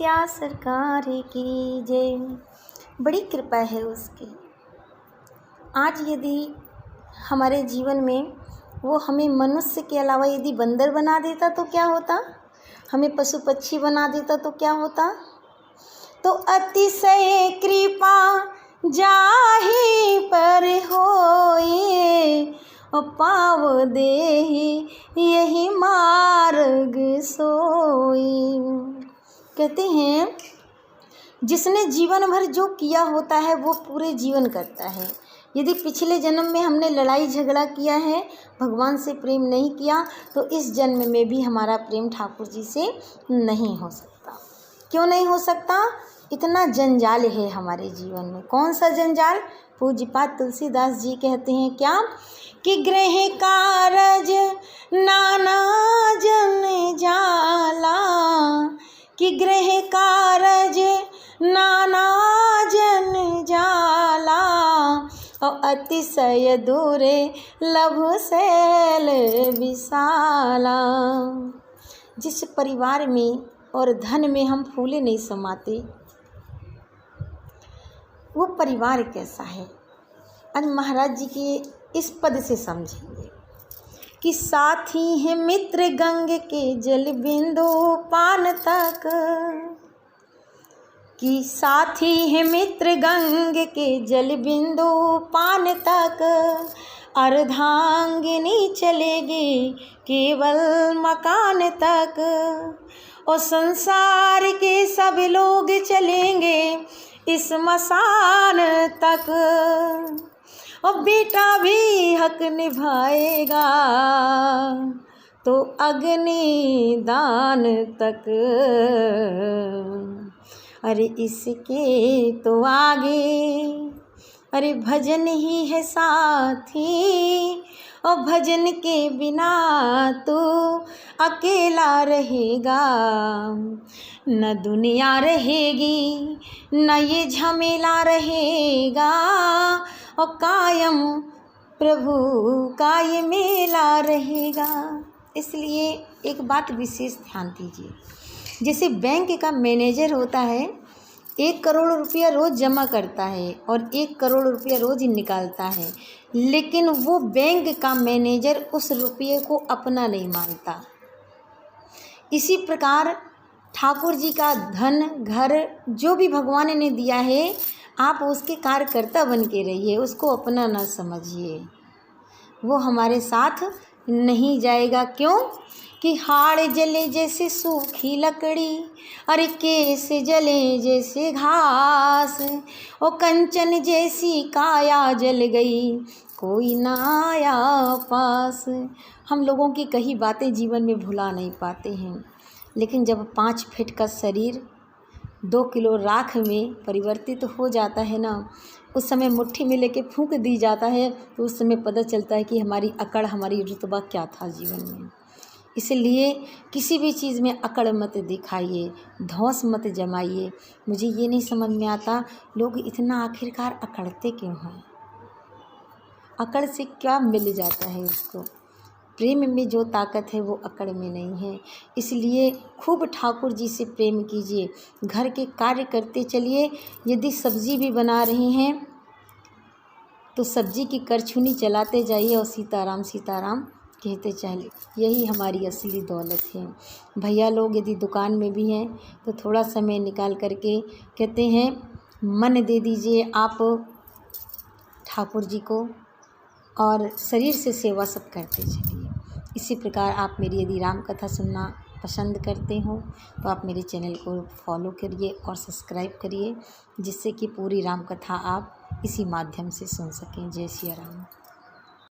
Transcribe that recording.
सिया सरकार की जय। बड़ी कृपा है उसकी। आज यदि हमारे जीवन में वो हमें मनुष्य के अलावा यदि बंदर बना देता तो क्या होता, हमें पशु पक्षी बना देता तो क्या होता। तो अतिशय कृपा जाहि पर होए, पाव देहि यही मार्ग सोई। कहते हैं जिसने जीवन भर जो किया होता है वो पूरे जीवन करता है। यदि पिछले जन्म में हमने लड़ाई झगड़ा किया है, भगवान से प्रेम नहीं किया, तो इस जन्म में भी हमारा प्रेम ठाकुर जी से नहीं हो सकता। क्यों नहीं हो सकता? इतना जंजाल है हमारे जीवन में। कौन सा जंजाल? पूज्यपाद तुलसीदास जी कहते हैं क्या कि गृह कारज नाना जन जाला, कि गृह कारज नाना जन जाला, और अतिशय दूरे लभु शैल विशाला। जिस परिवार में और धन में हम फूले नहीं समाते, वो परिवार कैसा है? आज महाराज जी के इस पद से समझेंगे कि साथी है मित्र गंग के जल बिंदु पान तक, कि साथी है मित्र गंग के जल बिंदु पान तक, अर्धांगिनी चलेगी केवल मकान तक, और संसार के सब लोग चलेंगे इस मसान तक, और बेटा भी हक निभाएगा तो अग्नि दान तक। अरे इसके तो आगे अरे भजन ही है साथी, और भजन के बिना तू अकेला रहेगा। न दुनिया रहेगी न ये झमेला रहेगा, और कायम प्रभु का ये मेला रहेगा। इसलिए एक बात विशेष ध्यान दीजिए, जैसे बैंक का मैनेजर होता है, 1 करोड़ रुपया रोज़ जमा करता है और 1 करोड़ रुपया रोज़ ही निकालता है, लेकिन वो बैंक का मैनेजर उस रुपये को अपना नहीं मानता। इसी प्रकार ठाकुर जी का धन घर जो भी भगवान ने दिया है, आप उसके कार्यकर्ता बन के रहिए, उसको अपना ना समझिए। वो हमारे साथ नहीं जाएगा। क्यों? कि हाड़ जले जैसे सूखी लकड़ी, अरे केस जले जैसे घास, और कंचन जैसी काया जल गई कोई ना आया पास। हम लोगों की कही बातें जीवन में भुला नहीं पाते हैं, लेकिन जब 5 फीट का शरीर 2 किलो राख में परिवर्तित हो जाता है ना, उस समय मुट्ठी में लेके फूंक दी जाता है, तो उस समय पता चलता है कि हमारी अकड़, हमारी रुतबा क्या था जीवन में। इसलिए किसी भी चीज़ में अकड़ मत दिखाइए, धौंस मत जमाइए। मुझे ये नहीं समझ में आता लोग इतना आखिरकार अकड़ते क्यों हैं? अकड़ से क्या मिल जाता है उसको? प्रेम में जो ताकत है वो अकड़ में नहीं है। इसलिए खूब ठाकुर जी से प्रेम कीजिए, घर के कार्य करते चलिए। यदि सब्जी भी बना रही हैं तो सब्जी की करछुनी चलाते जाइए और सीताराम सीताराम कहते चलिए। यही हमारी असली दौलत है। भैया लोग यदि दुकान में भी हैं तो थोड़ा समय निकाल करके कहते हैं मन दे दीजिए आप ठाकुर जी को, और शरीर से सेवा सब करते चलिए। इसी प्रकार आप मेरी यदि राम कथा सुनना पसंद करते हो तो आप मेरे चैनल को फॉलो करिए और सब्सक्राइब करिए, जिससे कि पूरी राम कथा आप इसी माध्यम से सुन सकें। जय सिया राम।